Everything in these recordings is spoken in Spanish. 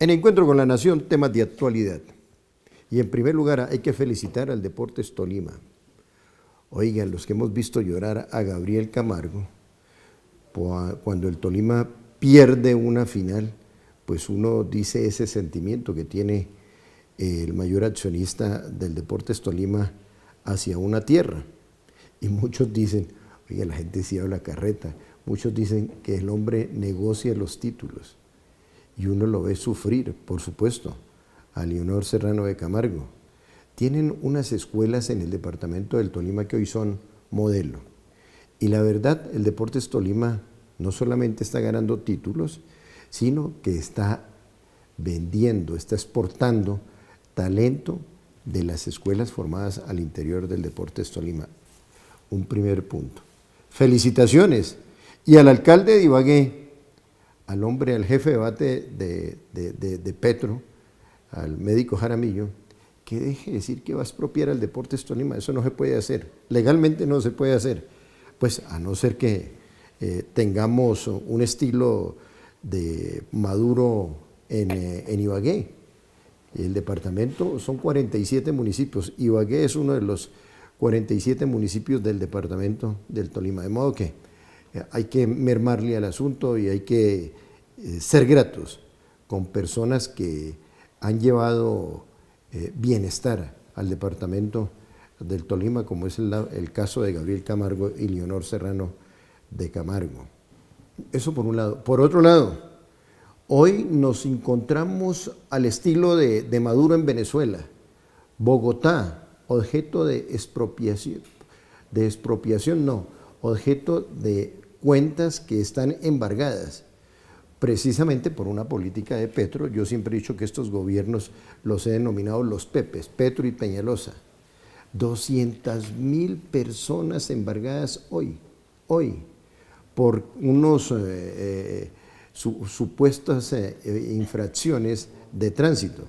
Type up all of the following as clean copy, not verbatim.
En Encuentro con la Nación, temas de actualidad. Y en primer lugar hay que felicitar al Deportes Tolima. Oigan, los que hemos visto llorar a Gabriel Camargo, cuando el Tolima pierde una final, pues uno dice ese sentimiento que tiene el mayor accionista del Deportes Tolima hacia una tierra. Y muchos dicen, oiga, la gente sí habla carreta, muchos dicen que el hombre negocia los títulos. Y uno lo ve sufrir, por supuesto, a Leonor Serrano de Camargo. Tienen unas escuelas en el departamento del Tolima que hoy son modelo. Y la verdad, el Deportes Tolima no solamente está ganando títulos, sino que está vendiendo, está exportando talento de las escuelas formadas al interior del Deportes Tolima. Un primer punto. Felicitaciones. Y al alcalde de Ibagué, al jefe de debate de Petro, al médico Jaramillo, que deje de decir que va a expropiar al Deportes Tolima. Eso no se puede hacer, legalmente no se puede hacer, pues a no ser que tengamos un estilo de Maduro en Ibagué. El departamento son 47 municipios, Ibagué es uno de los 47 municipios del departamento del Tolima, de modo que hay que mermarle al asunto y hay que ser gratos con personas que han llevado bienestar al departamento del Tolima, como es el caso de Gabriel Camargo y Leonor Serrano de Camargo. Eso por un lado. Por otro lado, hoy nos encontramos al estilo de Maduro en Venezuela. Bogotá, objeto de expropiación no, objeto de cuentas que están embargadas, precisamente por una política de Petro. Yo siempre he dicho que estos gobiernos los he denominado los Pepes, Petro y Peñalosa. 200.000 personas embargadas hoy, por unos supuestas infracciones de tránsito.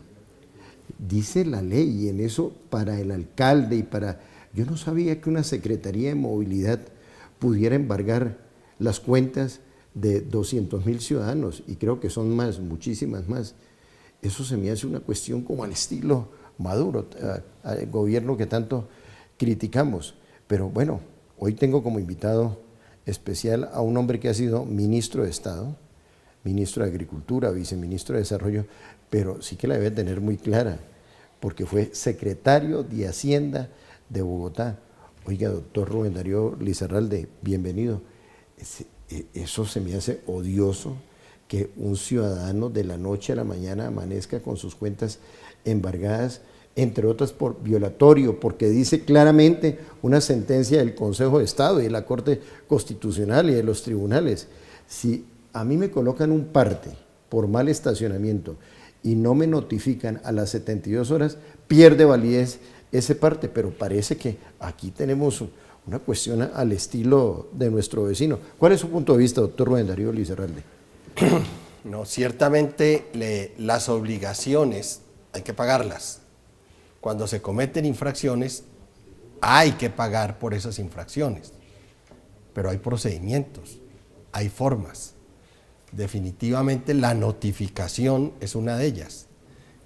Dice la ley, y en eso para el alcalde y para... Yo no sabía que una Secretaría de Movilidad pudiera embargar las cuentas de 200.000 ciudadanos, y creo que son más, muchísimas más. Eso se me hace una cuestión como al estilo Maduro, al gobierno que tanto criticamos. Pero bueno, hoy tengo como invitado especial a un hombre que ha sido ministro de Estado, ministro de Agricultura, viceministro de Desarrollo, pero sí que la debe tener muy clara, porque fue secretario de Hacienda de Bogotá. Oiga, doctor Rubén Darío Lizarralde, bienvenido. Eso se me hace odioso, que un ciudadano de la noche a la mañana amanezca con sus cuentas embargadas, entre otras por violatorio, porque dice claramente una sentencia del Consejo de Estado y de la Corte Constitucional y de los tribunales. Si a mí me colocan un parte por mal estacionamiento y no me notifican a las 72 horas, pierde validez ese parte, pero parece que aquí tenemos una cuestión al estilo de nuestro vecino. ¿Cuál es su punto de vista, doctor Rubén Darío Lizarralde? No, ciertamente las obligaciones hay que pagarlas. Cuando se cometen infracciones, hay que pagar por esas infracciones. Pero hay procedimientos, hay formas. Definitivamente la notificación es una de ellas.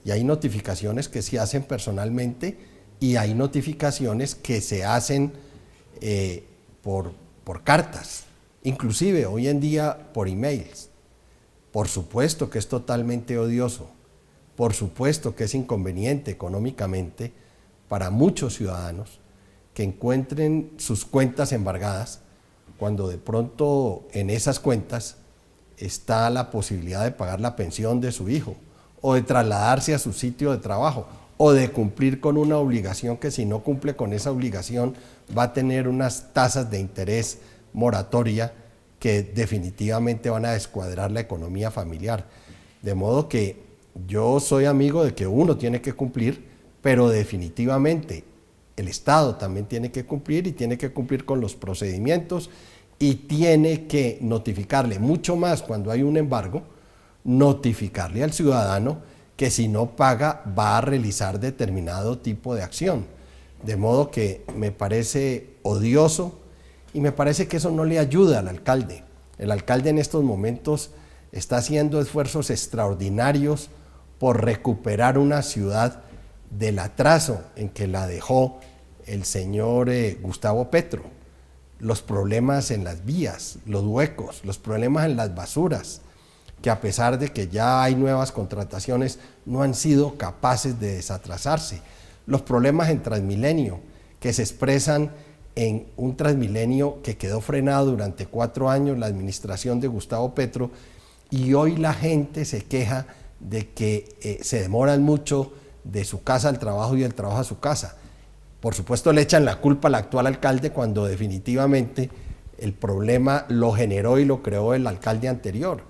Y hay notificaciones que se hacen personalmente y hay notificaciones que se hacen por cartas, inclusive hoy en día por emails. Por supuesto que es totalmente odioso, por supuesto que es inconveniente económicamente para muchos ciudadanos que encuentren sus cuentas embargadas cuando de pronto en esas cuentas está la posibilidad de pagar la pensión de su hijo o de trasladarse a su sitio de trabajo o de cumplir con una obligación que si no cumple con esa obligación va a tener unas tasas de interés moratoria que definitivamente van a descuadrar la economía familiar. De modo que yo soy amigo de que uno tiene que cumplir, pero definitivamente el Estado también tiene que cumplir y tiene que cumplir con los procedimientos y tiene que notificarle, mucho más cuando hay un embargo, notificarle al ciudadano que si no paga va a realizar determinado tipo de acción. De modo que me parece odioso y me parece que eso no le ayuda al alcalde. El alcalde en estos momentos está haciendo esfuerzos extraordinarios por recuperar una ciudad del atraso en que la dejó el señor Gustavo Petro. Los problemas en las vías, los huecos, los problemas en las basuras, que a pesar de que ya hay nuevas contrataciones, no han sido capaces de desatrasarse. Los problemas en Transmilenio, que se expresan en un Transmilenio que quedó frenado durante 4 años, la administración de Gustavo Petro, y hoy la gente se queja de que se demoran mucho de su casa al trabajo y del trabajo a su casa. Por supuesto le echan la culpa al actual alcalde cuando definitivamente el problema lo generó y lo creó el alcalde anterior.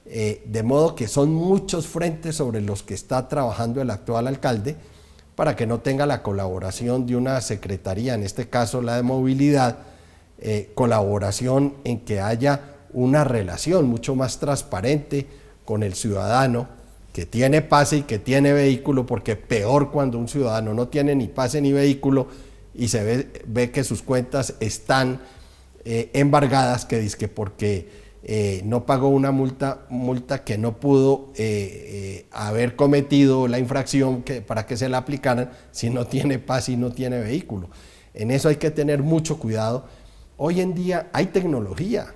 De modo que son muchos frentes sobre los que está trabajando el actual alcalde para que no tenga la colaboración de una secretaría, en este caso la de movilidad, colaboración en que haya una relación mucho más transparente con el ciudadano que tiene pase y que tiene vehículo, porque peor cuando un ciudadano no tiene ni pase ni vehículo y se ve que sus cuentas están embargadas, que dice que porque no pagó una multa que no pudo haber cometido la infracción para que se la aplicaran si no tiene pase y no tiene vehículo. En eso hay que tener mucho cuidado. Hoy en día hay tecnología,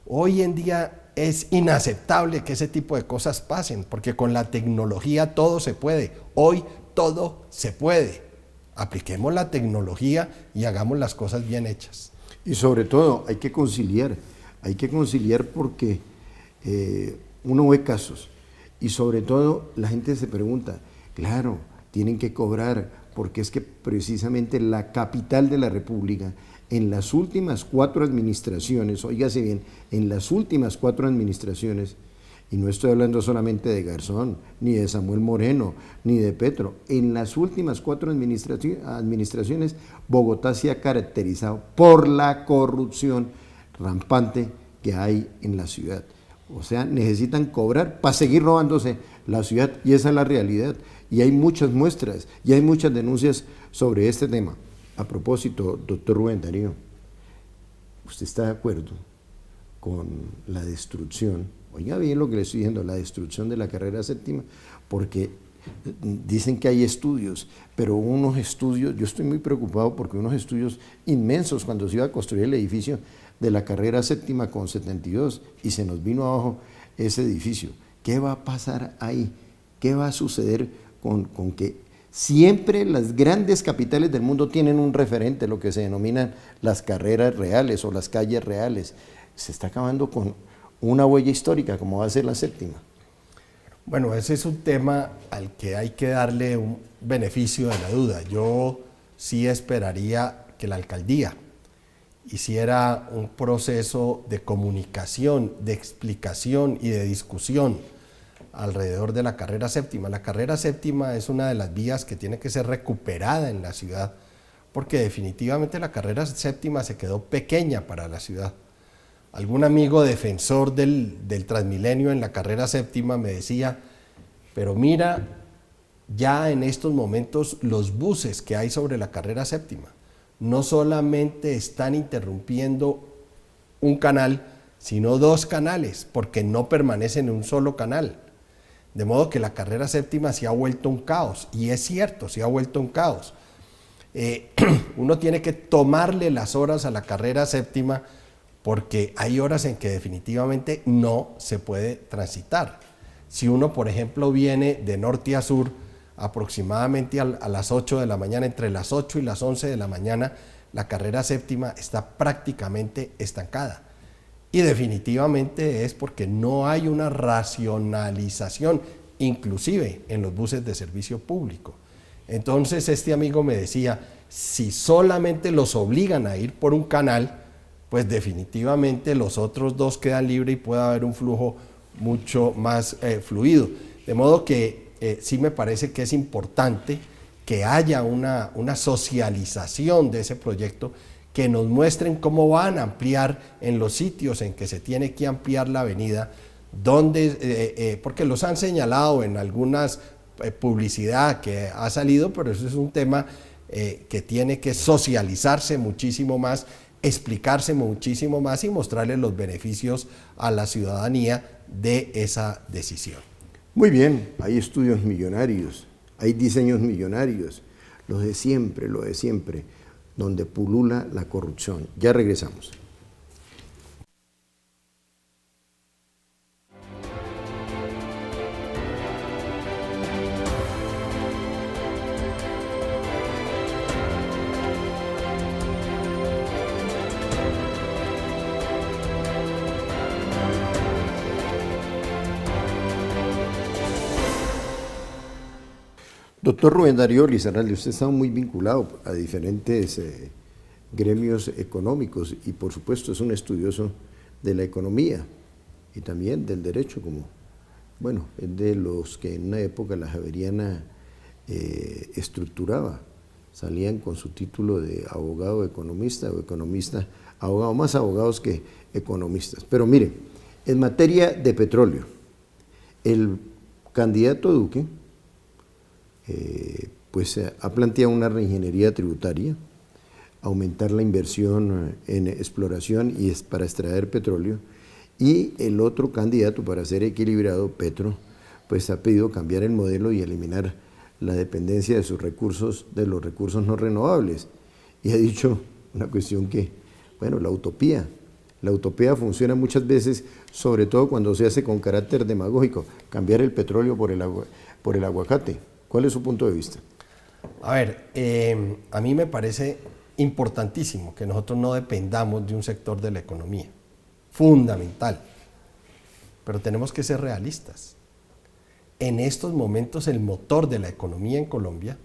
hoy en día es inaceptable que ese tipo de cosas pasen, porque con la tecnología todo se puede. Hoy todo se puede. Apliquemos la tecnología y hagamos las cosas bien hechas. Y sobre todo hay que conciliar porque uno ve casos y sobre todo la gente se pregunta, claro, tienen que cobrar porque es que precisamente la capital de la República, en las últimas 4 administraciones, óigase bien, en las últimas 4 administraciones, y no estoy hablando solamente de Garzón, ni de Samuel Moreno, ni de Petro, en las últimas 4 administraciones, Bogotá se ha caracterizado por la corrupción rampante que hay en la ciudad. O sea, necesitan cobrar para seguir robándose la ciudad, y esa es la realidad. Y hay muchas muestras, y hay muchas denuncias sobre este tema. A propósito, doctor Rubén Darío, ¿usted está de acuerdo con la destrucción? Oiga bien lo que le estoy diciendo, la destrucción de la carrera séptima, porque dicen que hay estudios, pero unos estudios, yo estoy muy preocupado porque unos estudios inmensos cuando se iba a construir el edificio de la carrera séptima con 72 y se nos vino abajo ese edificio. ¿Qué va a pasar ahí? ¿Qué va a suceder con que siempre las grandes capitales del mundo tienen un referente, lo que se denominan las carreras reales o las calles reales? Se está acabando con una huella histórica como va a ser la séptima. Bueno, ese es un tema al que hay que darle un beneficio de la duda. Yo sí esperaría que la alcaldía hiciera un proceso de comunicación, de explicación y de discusión alrededor de la carrera séptima. La carrera séptima es una de las vías que tiene que ser recuperada en la ciudad, porque definitivamente la carrera séptima se quedó pequeña para la ciudad. Algún amigo defensor del Transmilenio en la carrera séptima me decía, pero mira, ya en estos momentos los buses que hay sobre la carrera séptima no solamente están interrumpiendo un canal, sino 2 canales, porque no permanecen en un solo canal. De modo que la carrera séptima se ha vuelto un caos, y es cierto, se ha vuelto un caos. Uno tiene que tomarle las horas a la carrera séptima porque hay horas en que definitivamente no se puede transitar. Si uno, por ejemplo, viene de norte a sur, aproximadamente a las 8 de la mañana, entre las 8 y las 11 de la mañana, la carrera séptima está prácticamente estancada. Y definitivamente es porque no hay una racionalización, inclusive en los buses de servicio público. Entonces este amigo me decía, si solamente los obligan a ir por un canal, pues definitivamente los otros 2 quedan libres y puede haber un flujo mucho más fluido. De modo que sí me parece que es importante que haya una socialización de ese proyecto, que nos muestren cómo van a ampliar en los sitios en que se tiene que ampliar la avenida, porque los han señalado en algunas publicidad que ha salido, pero eso es un tema que tiene que socializarse muchísimo más, explicarse muchísimo más y mostrarle los beneficios a la ciudadanía de esa decisión. Muy bien, hay estudios millonarios, hay diseños millonarios, lo de siempre, donde pulula la corrupción. Ya regresamos. Doctor Rubén Darío Lizarralde, usted está muy vinculado a diferentes gremios económicos y por supuesto es un estudioso de la economía y también del derecho, como, bueno, es de los que en una época la Javeriana estructuraba, salían con su título de abogado economista o economista abogado, más abogados que economistas. Pero mire, en materia de petróleo, el candidato Duque ha planteado una reingeniería tributaria, aumentar la inversión en exploración y es para extraer petróleo, y el otro candidato, para ser equilibrado, Petro, pues ha pedido cambiar el modelo y eliminar la dependencia de sus recursos, de los recursos no renovables, y ha dicho una cuestión que, bueno, la utopía funciona muchas veces, sobre todo cuando se hace con carácter demagógico, cambiar el petróleo por el aguacate. ¿Cuál es su punto de vista? A ver, a mí me parece importantísimo que nosotros no dependamos de un sector de la economía, fundamental, pero tenemos que ser realistas. En estos momentos el motor de la economía en Colombia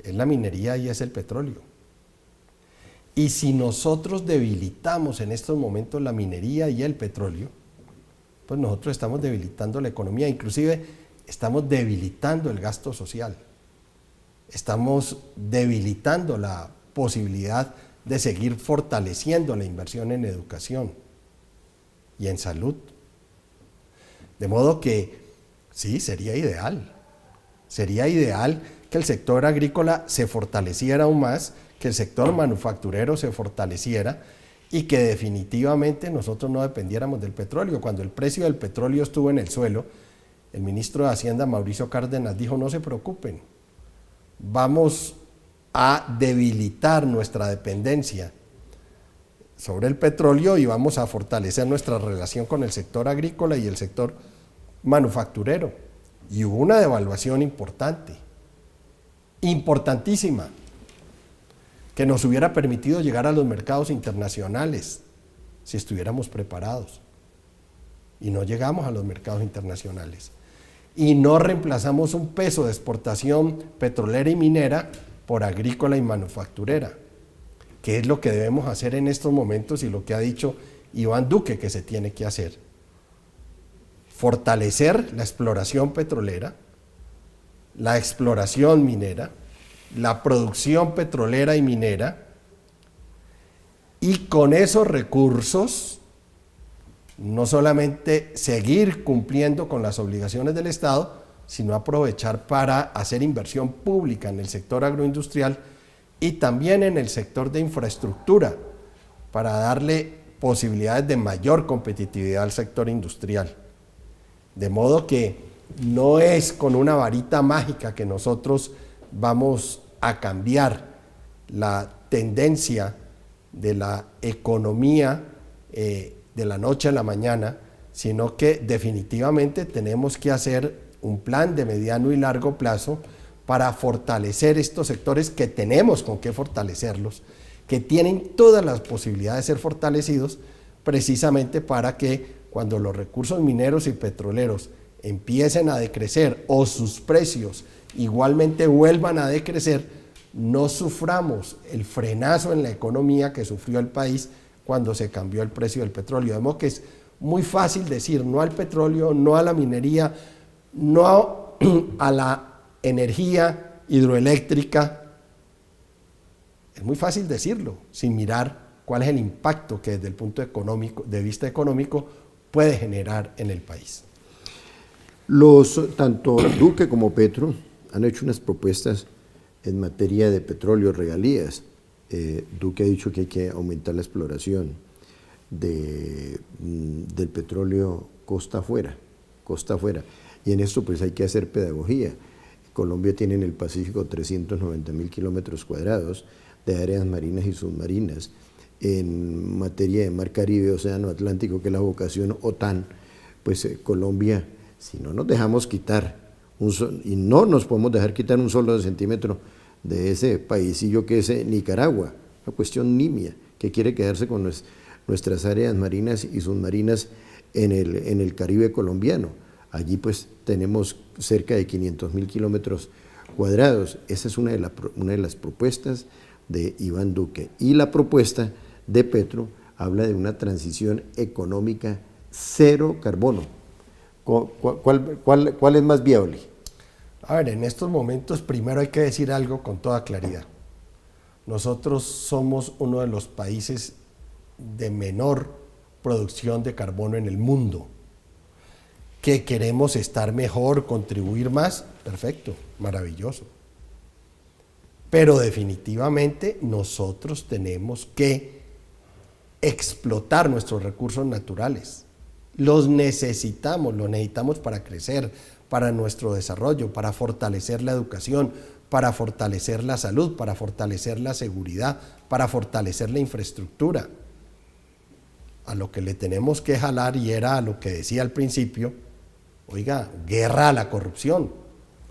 es la minería y es el petróleo. Y si nosotros debilitamos en estos momentos la minería y el petróleo, pues nosotros estamos debilitando la economía, inclusive estamos debilitando el gasto social, estamos debilitando la posibilidad de seguir fortaleciendo la inversión en educación y en salud. De modo que sí, sería ideal que el sector agrícola se fortaleciera aún más, que el sector manufacturero se fortaleciera y que definitivamente nosotros no dependiéramos del petróleo. Cuando el precio del petróleo estuvo en el suelo, el ministro de Hacienda, Mauricio Cárdenas, dijo: no se preocupen, vamos a debilitar nuestra dependencia sobre el petróleo y vamos a fortalecer nuestra relación con el sector agrícola y el sector manufacturero. Y hubo una devaluación importante, importantísima, que nos hubiera permitido llegar a los mercados internacionales si estuviéramos preparados. Y no llegamos a los mercados internacionales. Y no reemplazamos un peso de exportación petrolera y minera por agrícola y manufacturera, que es lo que debemos hacer en estos momentos y lo que ha dicho Iván Duque que se tiene que hacer. Fortalecer la exploración petrolera, la exploración minera, la producción petrolera y minera, y con esos recursos no solamente seguir cumpliendo con las obligaciones del Estado, sino aprovechar para hacer inversión pública en el sector agroindustrial y también en el sector de infraestructura, para darle posibilidades de mayor competitividad al sector industrial. De modo que no es con una varita mágica que nosotros vamos a cambiar la tendencia de la economía de la noche a la mañana, sino que definitivamente tenemos que hacer un plan de mediano y largo plazo para fortalecer estos sectores que tenemos con qué fortalecerlos, que tienen todas las posibilidades de ser fortalecidos, precisamente para que cuando los recursos mineros y petroleros empiecen a decrecer o sus precios igualmente vuelvan a decrecer, no suframos el frenazo en la economía que sufrió el país cuando se cambió el precio del petróleo. De modo que es muy fácil decir no al petróleo, no a la minería, no a la energía hidroeléctrica. Es muy fácil decirlo sin mirar cuál es el impacto que desde el punto de vista económico puede generar en el país. Tanto Duque como Petro han hecho unas propuestas en materia de petróleo, regalías. Duque ha dicho que hay que aumentar la exploración del petróleo costa afuera, Y en esto pues hay que hacer pedagogía. Colombia tiene en el Pacífico 390.000 kilómetros cuadrados de áreas marinas y submarinas. En materia de mar Caribe, Océano Atlántico, que es la vocación OTAN, pues Colombia, si no nos dejamos quitar, y no nos podemos dejar quitar un solo centímetro de ese paisillo que es Nicaragua, una cuestión nimia, que quiere quedarse con nuestras áreas marinas y submarinas en el Caribe colombiano. Allí pues tenemos cerca de 500.000 kilómetros cuadrados. Esa es una de las propuestas de Iván Duque. Y la propuesta de Petro habla de una transición económica cero carbono. ¿Cuál es más viable? A ver, en estos momentos primero hay que decir algo con toda claridad. Nosotros somos uno de los países de menor producción de carbono en el mundo. ¿Que queremos estar mejor, contribuir más? Perfecto, maravilloso. Pero definitivamente nosotros tenemos que explotar nuestros recursos naturales. Los necesitamos para crecer, para nuestro desarrollo, para fortalecer la educación, para fortalecer la salud, para fortalecer la seguridad, para fortalecer la infraestructura. A lo que le tenemos que jalar, y era a lo que decía al principio, oiga, guerra a la corrupción,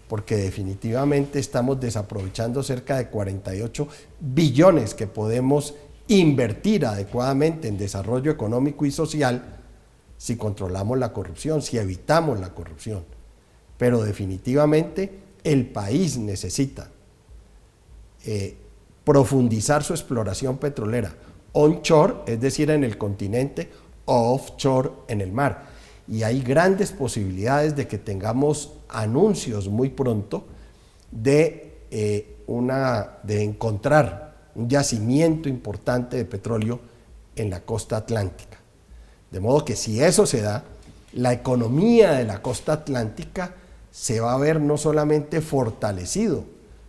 porque definitivamente estamos desaprovechando cerca de 48 billones que podemos invertir adecuadamente en desarrollo económico y social si controlamos la corrupción, si evitamos la corrupción. Pero definitivamente el país necesita profundizar su exploración petrolera onshore, es decir, en el continente, o offshore, en el mar. Y hay grandes posibilidades de que tengamos anuncios muy pronto de encontrar un yacimiento importante de petróleo en la costa atlántica. De modo que si eso se da, la economía de la costa atlántica se va a ver no solamente fortalecido,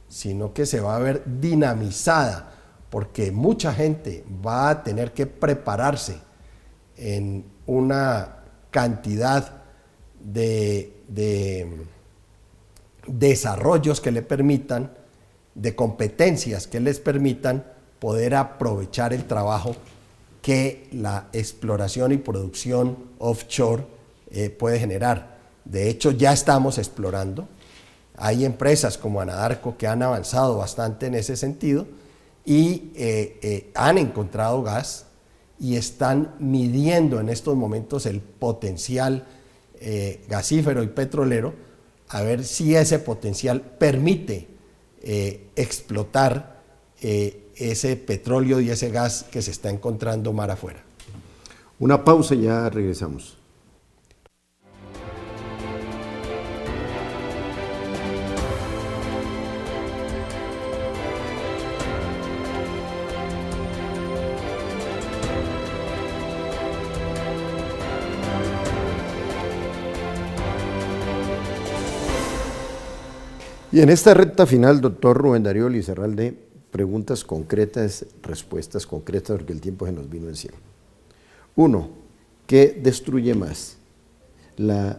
sino que se va a ver dinamizada, porque mucha gente va a tener que prepararse en una cantidad de desarrollos que le permitan, de competencias que les permitan poder aprovechar el trabajo que la exploración y producción offshore puede generar. De hecho, ya estamos explorando. Hay empresas como Anadarko que han avanzado bastante en ese sentido y han encontrado gas y están midiendo en estos momentos el potencial gasífero y petrolero, a ver si ese potencial permite explotar ese petróleo y ese gas que se está encontrando mar afuera. Una pausa y ya regresamos. Y en esta recta final, doctor Rubén Darío Lizarralde, preguntas concretas, respuestas concretas, porque el tiempo se nos vino encima. Uno, ¿qué destruye más? ¿La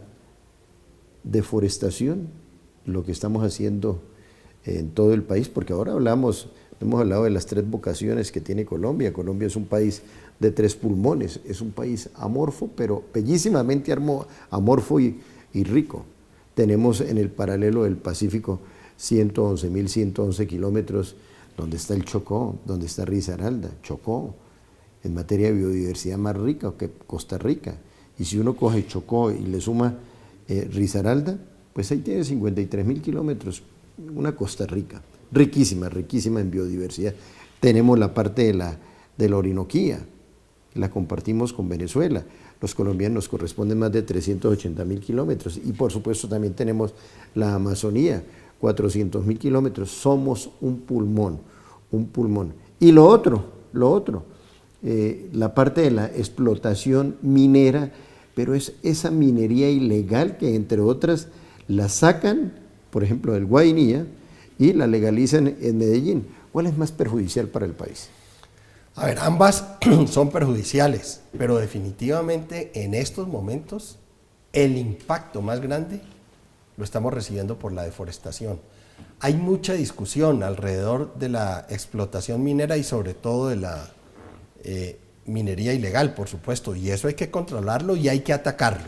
deforestación, lo que estamos haciendo en todo el país? Porque ahora hemos hablado de las 3 vocaciones que tiene Colombia. Colombia es un país de 3 pulmones, es un país amorfo, pero bellísimamente amorfo y rico. Tenemos en el paralelo del Pacífico 111.111 kilómetros, donde está el Chocó, donde está Risaralda, Chocó, en materia de biodiversidad más rica que Costa Rica. Y si uno coge Chocó y le suma Risaralda, pues ahí tiene 53.000 kilómetros, una Costa Rica, riquísima, riquísima en biodiversidad. Tenemos la parte de la Orinoquía, la compartimos con Venezuela. Los colombianos nos corresponden más de 380.000 kilómetros y por supuesto también tenemos la Amazonía, 400.000 kilómetros. Somos un pulmón. Y lo otro, la parte de la explotación minera, pero es esa minería ilegal que entre otras la sacan, por ejemplo, del Guainía y la legalizan en Medellín. ¿Cuál es más perjudicial para el país? A ver, ambas son perjudiciales, pero definitivamente en estos momentos el impacto más grande lo estamos recibiendo por la deforestación. Hay mucha discusión alrededor de la explotación minera y sobre todo de la minería ilegal, por supuesto, y eso hay que controlarlo y hay que atacarlo.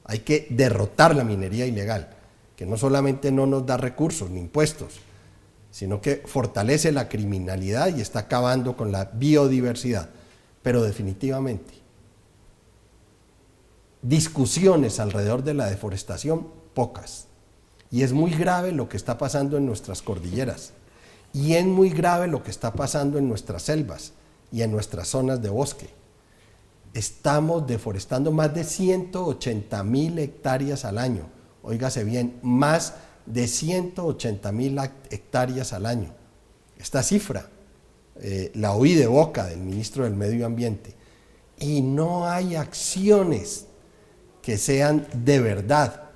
Hay que derrotar la minería ilegal, que no solamente no nos da recursos ni impuestos, sino que fortalece la criminalidad y está acabando con la biodiversidad. Pero definitivamente, discusiones alrededor de la deforestación, pocas. Y es muy grave lo que está pasando en nuestras cordilleras. Y es muy grave lo que está pasando en nuestras selvas y en nuestras zonas de bosque. Estamos deforestando más de 180.000 hectáreas al año. Óigase bien, más de 180.000 hectáreas al año. Esta cifra la oí de boca del ministro del Medio Ambiente. Y no hay acciones que sean de verdad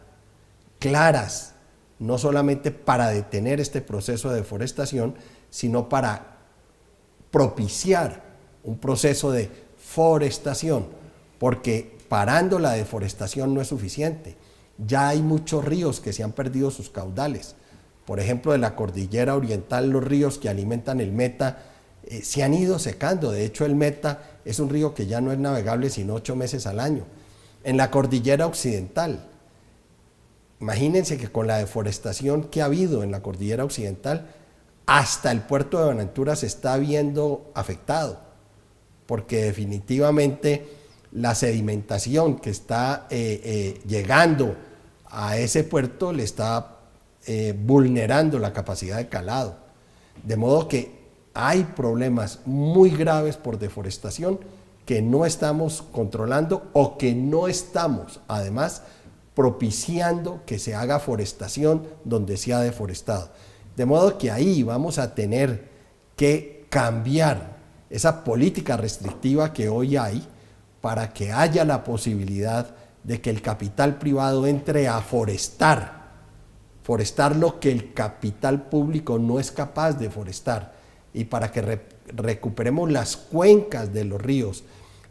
claras, no solamente para detener este proceso de deforestación, sino para propiciar un proceso de forestación, porque parando la deforestación no es suficiente. Ya hay muchos ríos que se han perdido sus caudales. Por ejemplo, de la cordillera oriental, los ríos que alimentan el Meta se han ido secando. De hecho, el Meta es un río que ya no es navegable sino 8 meses al año. En la cordillera occidental, imagínense que con la deforestación que ha habido en la cordillera occidental, hasta el puerto de Buenaventura se está viendo afectado, porque definitivamente la sedimentación que está llegando a ese puerto le está vulnerando la capacidad de calado. De modo que hay problemas muy graves por deforestación que no estamos controlando o que no estamos, además, propiciando que se haga forestación donde se ha deforestado. De modo que ahí vamos a tener que cambiar esa política restrictiva que hoy hay para que haya la posibilidad de que el capital privado entre a forestar lo que el capital público no es capaz de forestar, y para que recuperemos las cuencas de los ríos,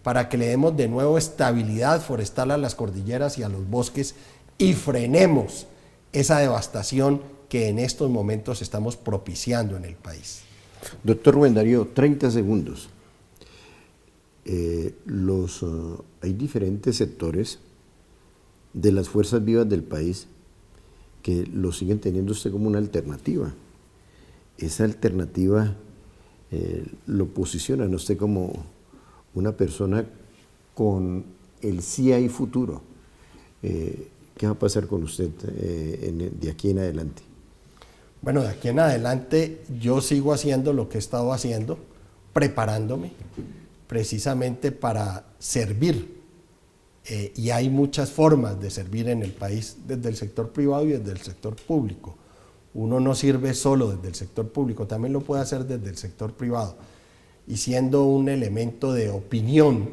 para que le demos de nuevo estabilidad forestal a las cordilleras y a los bosques y frenemos esa devastación que en estos momentos estamos propiciando en el país. Doctor Rubén Darío, 30 segundos. Hay diferentes sectores de las fuerzas vivas del país que lo siguen teniendo usted como una alternativa. Esa alternativa lo posiciona a usted como una persona con el sí hay futuro. ¿Qué va a pasar con usted de aquí en adelante? Bueno, de aquí en adelante yo sigo haciendo lo que he estado haciendo, preparándome precisamente para servir. Y hay muchas formas de servir en el país, desde el sector privado y desde el sector público. Uno no sirve solo desde el sector público, también lo puede hacer desde el sector privado. Y siendo un elemento de opinión,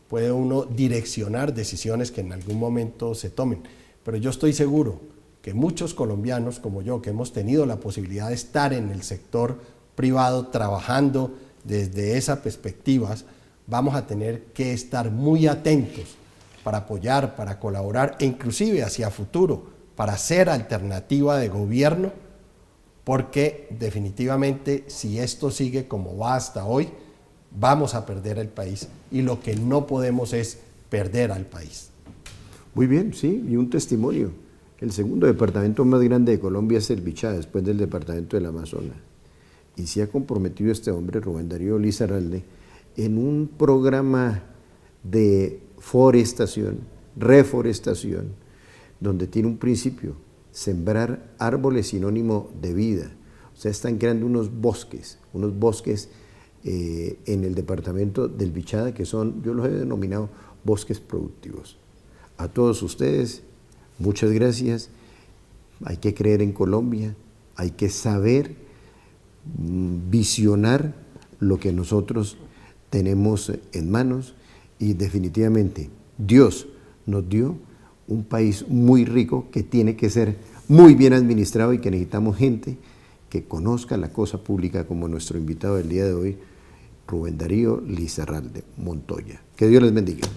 puede uno direccionar decisiones que en algún momento se tomen. Pero yo estoy seguro que muchos colombianos como yo, que hemos tenido la posibilidad de estar en el sector privado trabajando desde esas perspectivas, vamos a tener que estar muy atentos para apoyar, para colaborar e inclusive hacia futuro, para ser alternativa de gobierno, porque definitivamente si esto sigue como va hasta hoy, vamos a perder el país y lo que no podemos es perder al país. Muy bien, sí, y un testimonio. El segundo departamento más grande de Colombia es el Bichada, después del departamento del Amazonas. Y se ha comprometido este hombre, Rubén Darío Lizarralde, en un programa de forestación, reforestación, donde tiene un principio: sembrar árboles sinónimo de vida. O sea, están creando unos bosques en el departamento del Bichada, que son, yo los he denominado bosques productivos. A todos ustedes, muchas gracias. Hay que creer en Colombia, hay que saber visionar lo que nosotros tenemos en manos, y definitivamente Dios nos dio un país muy rico que tiene que ser muy bien administrado y que necesitamos gente que conozca la cosa pública, como nuestro invitado del día de hoy, Rubén Darío Lizarralde Montoya. Que Dios les bendiga.